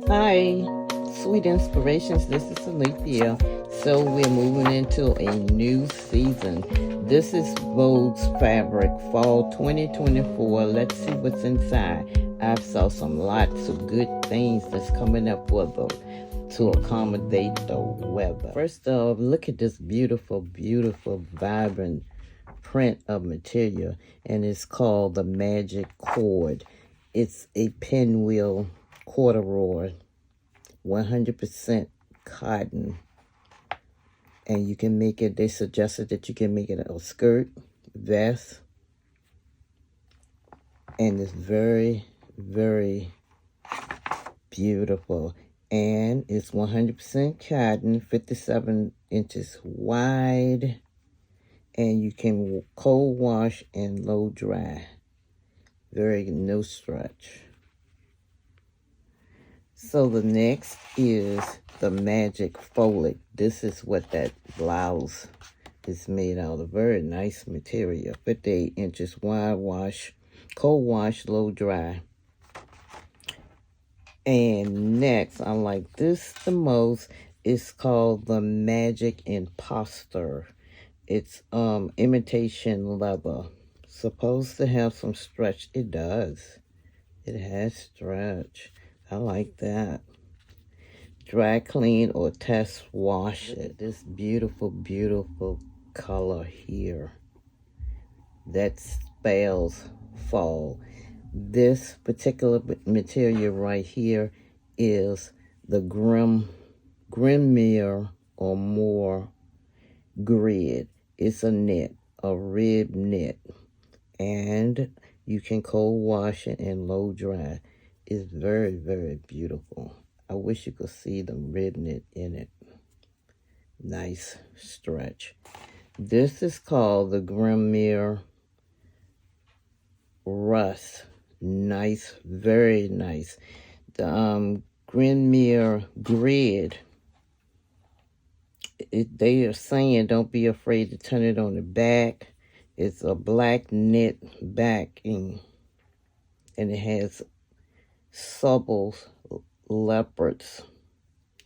Hi, Sweet Inspirations. This is Alethea. So we're moving into a new season. This is Vogue's Fabric Fall 2024. Let's see what's inside. I've saw some lots of good things that's coming up with them to accommodate the weather. First off, look at this beautiful, beautiful, vibrant print of material, and it's called the Magic Cord. It's a pinwheel corduroy, 100% cotton, and you can make it, they suggested that you can make it a skirt, vest, and it's very, very beautiful. And it's 100% cotton, 57 inches wide, and you can cold wash and low dry. Very no stretch. So the next is the Magic Folic. This is what that blouse is made out of. Very nice material. 58 inches wide, wash, cold wash, low dry. And next, I like this the most. It's called the Magic Imposter. It's imitation leather. Supposed to have some stretch. It does. It has stretch. I like that. Dry clean or test wash it. This beautiful, beautiful color here that spells fall. This particular material right here is the Grimier or more grid. It's a knit, a rib knit, and you can cold wash it and low dry. It's very, very beautiful. I wish you could see the rib knit in it. Nice stretch. This is called the Grimier Rust. Nice, very nice. The Grimier Grid, they are saying don't be afraid to turn it on the back. It's a black knit backing, and it has subtle leopards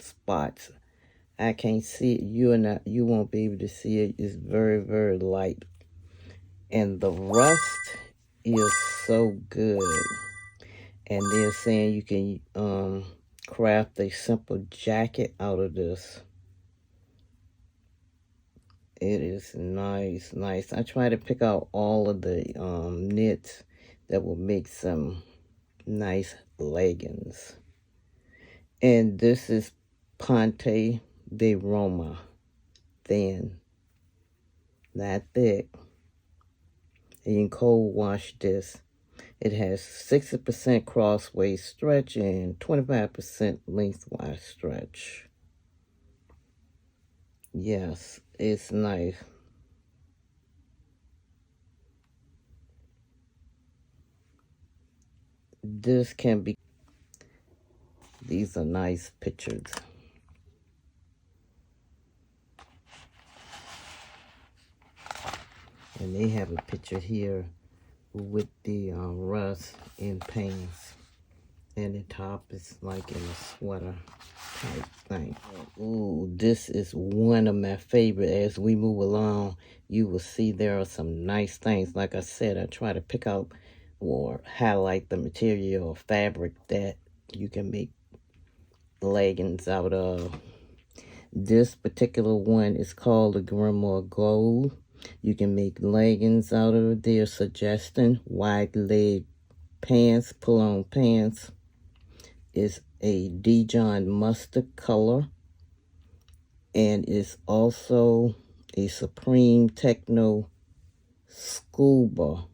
spots. I can't see it. You won't be able to see it. It's very, very light. And the rust is so good. And they're saying you can craft a simple jacket out of this. It is nice, nice. I try to pick out all of the knits that will make some nice leggings. And this is Ponte de Roma. Thin. Not thick. And you can cold wash this. It has 60% crossways stretch and 25% lengthwise stretch. Yes, it's nice. This can be, these are nice pictures. And they have a picture here with the rust in pants. And the top is like in a sweater type thing. Ooh, this is one of my favorite. As we move along, you will see there are some nice things. Like I said, I try to pick out or highlight the material or fabric that you can make leggings out of. This particular one is called the Grimoire Gold. You can make leggings out of it. They're suggesting wide leg pants, pull-on pants. Is a Dijon mustard color, and it's also a Supreme Techno scuba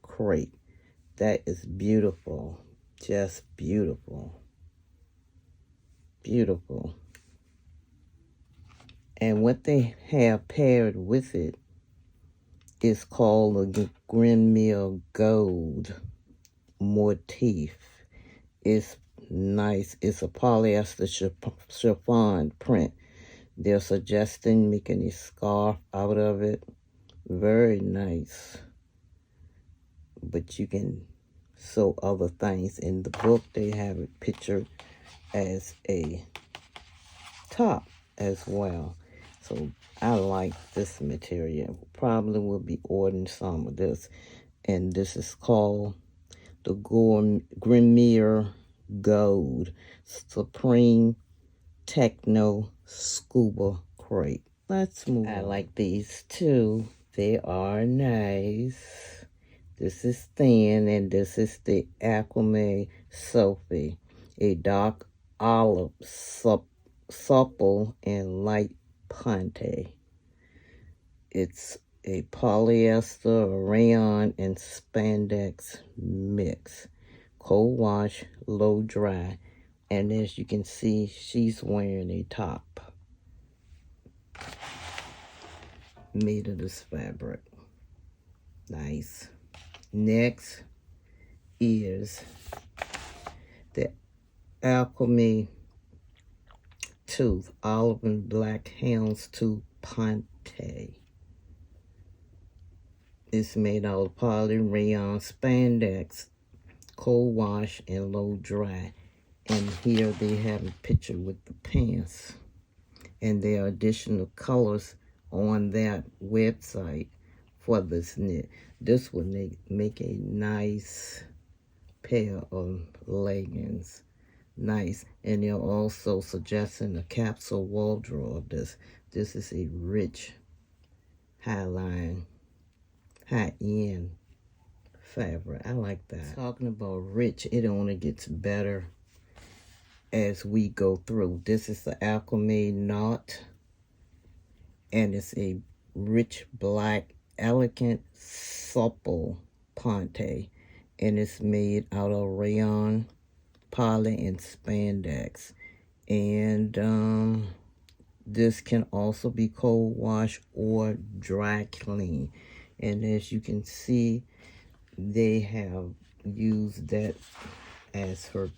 crepe. That is beautiful, just beautiful, beautiful. And what they have paired with it is called the Grimier Gold Motif. It's nice. It's a polyester chiffon print. They're suggesting making a scarf out of it. Very nice. But you can sew other things. In the book, they have a picture as a top as well. So I like this material. Probably will be ordering some of this. And this is called the Grimier Gold Supreme Techno Scuba Crate. Let's move on. I like these too. They are nice. This is thin, and this is the Aquame Sophie, a dark olive, supple and light ponte. It's a polyester, rayon, and spandex mix. Cold wash, low dry, and as you can see, she's wearing a top made of this fabric. Nice. Next is the Alchemy Tooth Olive and Black Houndstooth Ponte. It's made out of poly, rayon, spandex, cold wash, and low dry. And here they have a picture with the pants. And there are additional colors on that website for this knit. This would make a nice pair of leggings. Nice. And they're also suggesting a capsule wardrobe. This is a rich, high-line, high-end fabric. I like that. Talking about rich, it only gets better as we go through. This is the Alchemy Knot, and it's a rich black, elegant, supple ponte, and it's made out of rayon, poly, and spandex. And this can also be cold wash or dry clean. And as you can see, they have used that as her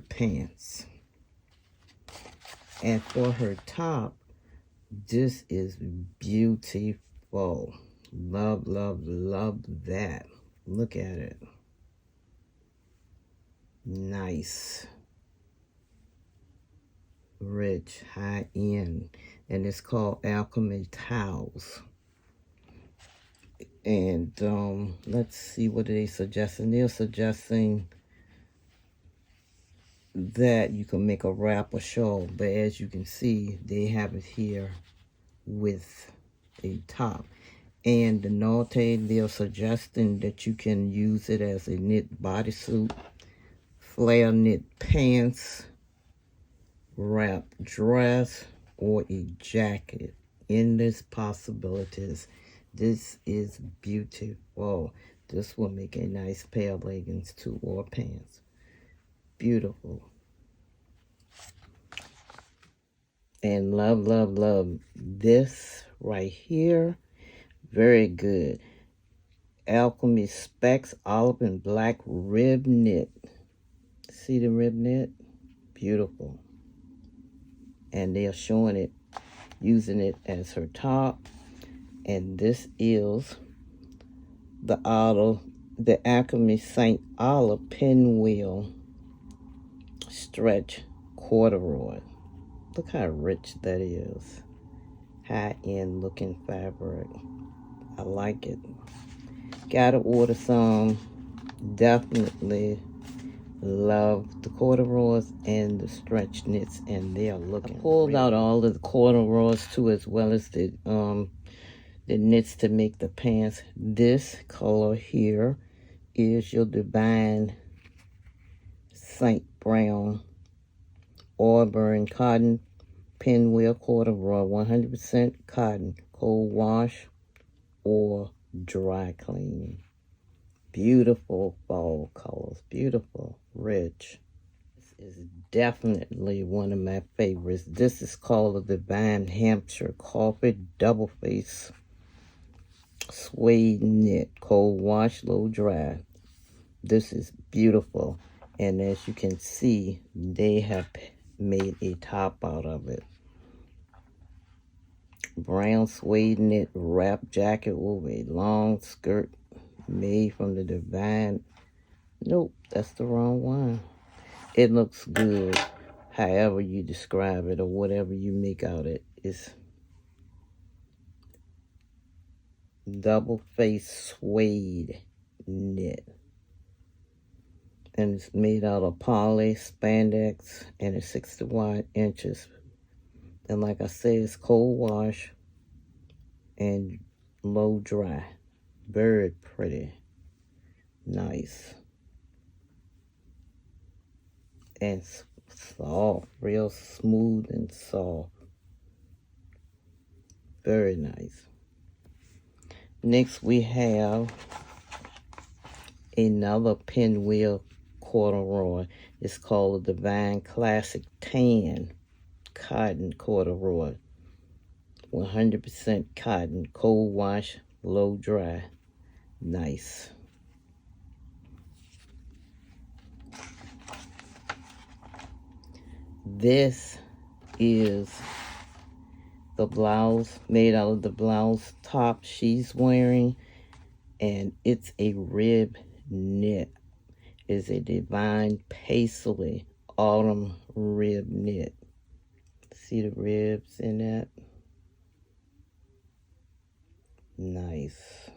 pants. And for her top, this is beautiful. Love, love, love that. Look at it. Nice. Rich, high end. And it's called Alchemy Towels. And let's see, what are they suggesting? They're suggesting that you can make a wrap or shawl, but as you can see, they have it here with a top. And the Norte, they're suggesting that you can use it as a knit bodysuit, flare knit pants, wrap dress, or a jacket. Endless possibilities. This is beautiful. This will make a nice pair of leggings too, or pants. Beautiful. And love, love, love this right here. Very good. Alchemy Specs Olive and Black Rib Knit. See the rib knit? Beautiful. And they are showing it, using it as her top. And this is the Alchemy St. Olive Pinwheel Stretch Corduroy. Look how rich that is. High-end looking fabric. I like it. Gotta order some. Definitely love the corduroys and the stretch knits, and they are looking. I pulled out all of the corduroys too, as well as the knits to make the pants. This color here is your Divine Saint Brown Auburn Cotton Pinwheel Corduroy, 100% cotton, cold wash or dry clean. Beautiful fall colors, beautiful, rich. This is definitely one of my favorites. This is called the Divine Hampshire Coffee Double Face Suede Knit, cold wash, low dry. This is beautiful, and as you can see, they have made a top out of it. Brown suede knit wrap jacket over a long skirt made from the Divine. Nope, that's the wrong one. It looks good, however you describe it or whatever you make out it. It's double face suede knit. And it's made out of poly, spandex, and it's 61 inches. And like I said, it's cold wash and low dry. Very pretty. Nice. And soft. Real smooth and soft. Very nice. Next we have another pinwheel corduroy. It's called the Divine Classic Tan Cotton Corduroy. 100% cotton, cold wash, low dry. Nice. This is the blouse, made out of the blouse top she's wearing, and it's a rib knit. It's a Divine Paisley autumn rib knit. See the ribs in that? Nice.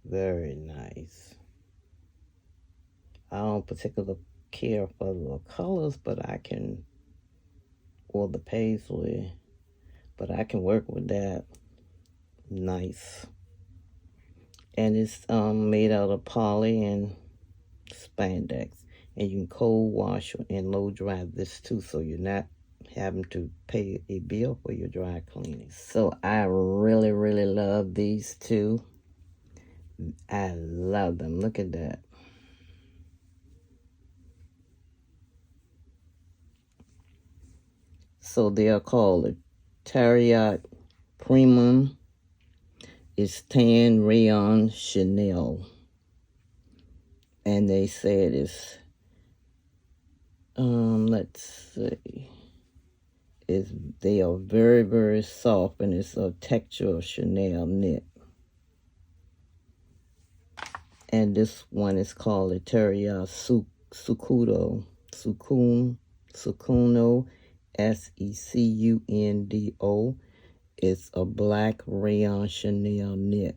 Very nice. I don't particularly care for the colors, but I can, or the paisley, but I can work with that. Nice. And it's made out of poly and spandex. And you can cold wash and low dry this too, so you're not having to pay a bill for your dry cleaning. So I really, really love these two. I love them. Look at that. So they are called a Tariat Premium. It's tan rayon Chanel. And they said it's, let's see. They are very, very soft, and it's a texture of Chanel knit. And this one is called a Terria Sucuno, Secundo. It's a black rayon Chanel knit.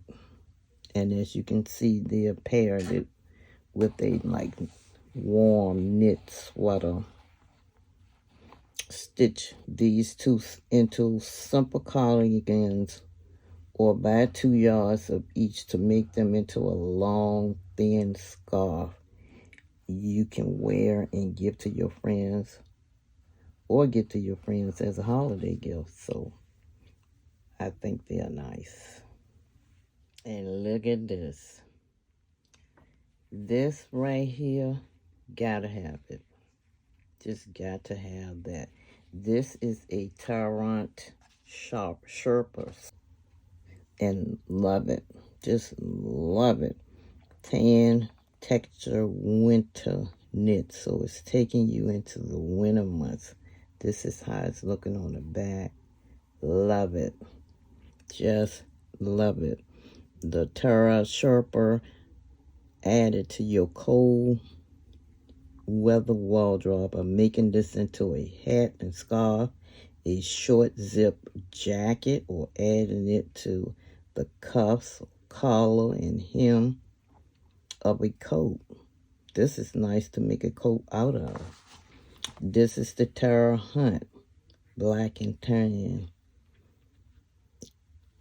And as you can see, they're paired with a like warm knit sweater. Stitch these two into simple cardigans, or buy 2 yards of each to make them into a long, thin scarf you can wear and give to your friends, or give to your friends as a holiday gift. So I think they're nice. And look at this. This right here, gotta have it. Just got to have that. This is a Tarrant Sherpa. And love it. Just love it. Tan texture winter knit. So it's taking you into the winter months. This is how it's looking on the back. Love it. Just love it. The Tara Sherpa added to your cold weather wardrobe by making this into a hat and scarf, a short zip jacket, or adding it to the cuffs, collar, and hem of a coat. This is nice to make a coat out of. This is the Tara Hunt black and tan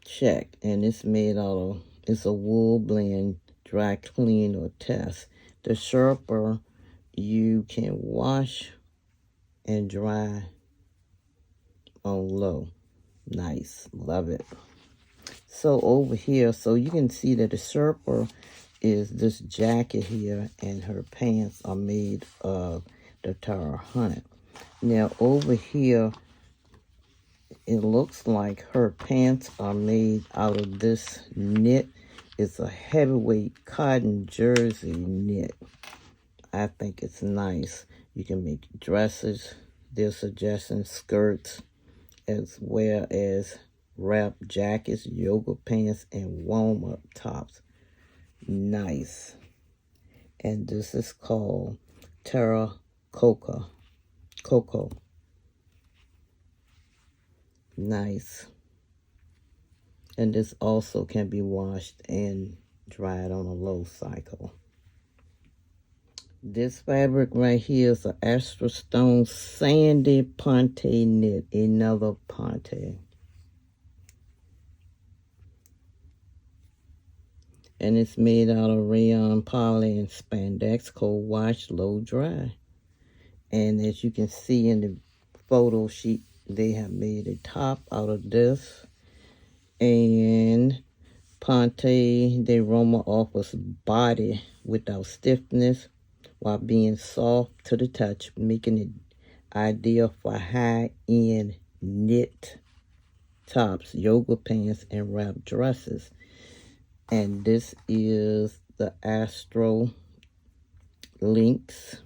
check, and it's made out of, it's a wool blend, dry clean or test. The Sherpa you can wash and dry on low. Nice. Love it. So over here, so you can see that the Sherpa is this jacket here, and her pants are made of the Tara Hunt. Now over here, it looks like her pants are made out of this knit. It's a heavyweight cotton jersey knit. I think it's nice. You can make dresses. They're suggesting skirts, as well as wrap jackets, yoga pants, and warm-up tops. Nice. And this is called Terra Cocoa. Nice. And this also can be washed and dried on a low cycle. This fabric right here is an Astra Stone Sandy Ponte knit, another Ponte. And it's made out of rayon, poly, and spandex, cold wash, low dry. And as you can see in the photo sheet, they have made a top out of this. And Ponte de Roma offers body without stiffness while being soft to the touch, making it ideal for high-end knit tops, yoga pants, and wrap dresses. And this is the Astro Links.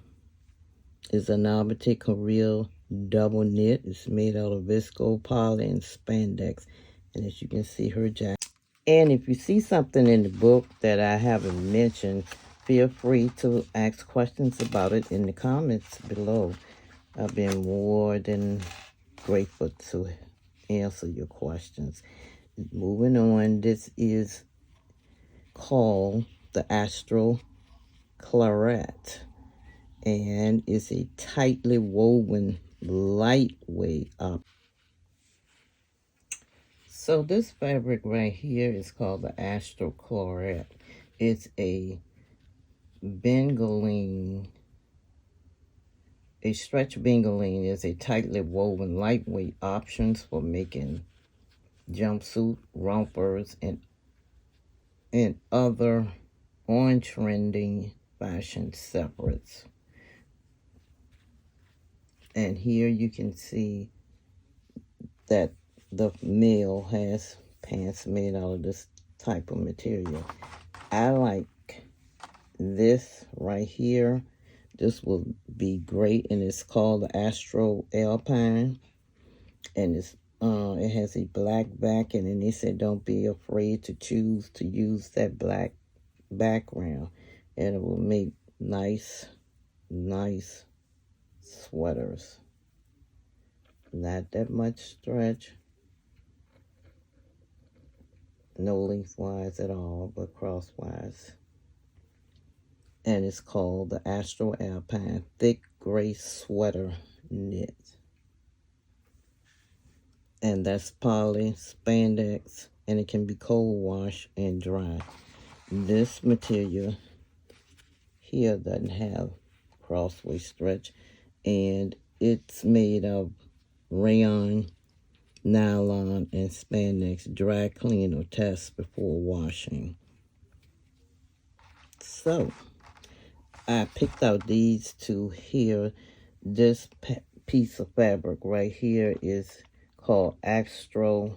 It's an Albany Korea double knit. It's made out of visco, poly, and spandex. And as you can see, her jacket. And if you see something in the book that I haven't mentioned, feel free to ask questions about it in the comments below. I've been more than grateful to answer your questions. Moving on, this is called the Astro Claret, and it's a tightly woven, lightweight option. So this fabric right here is called the Astro Claret. It's a bengaline. A stretch bengaline is a tightly woven, lightweight options for making jumpsuit, rompers, and other on-trending fashion separates. And here you can see that the male has pants made out of this type of material. I like this right here. This will be great, and it's called the Astro Alpine, and it has a black backing, and they said don't be afraid to choose to use that black background, and it will make nice sweaters. Not that much stretch, no lengthwise at all, but crosswise. And it's called the Astro Alpine Thick Gray Sweater Knit. And that's poly, spandex, and it can be cold wash and dry. This material here doesn't have crossways stretch, and it's made of rayon, nylon, and spandex. Dry, clean, or test before washing. So I picked out these two here. This piece of fabric right here is called Astro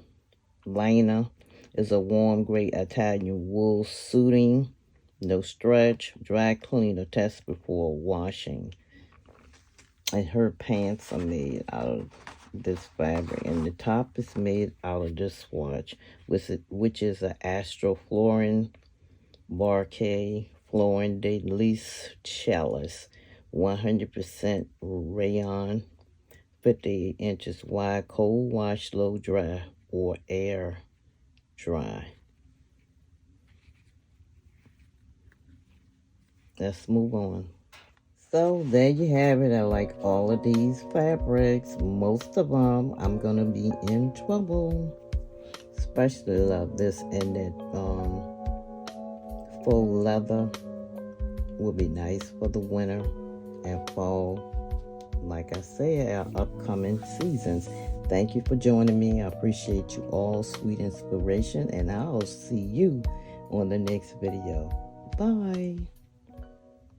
Liner. It's a warm gray Italian wool suiting. No stretch, dry, clean, or test before washing. And her pants are made out of this fabric. And the top is made out of this swatch, which is an Astro Florin Barquet Florin de Lis Chalice, 100% rayon, 58 inches wide, cold wash, low dry, or air dry. Let's move on. So there you have it. I like all of these fabrics. Most of them I'm going to be in trouble. Especially love this, and that faux leather will be nice for the winter and fall, like I said, our upcoming seasons. Thank you for joining me. I appreciate you all. Sweet inspiration, and I'll see you on the next video. Bye.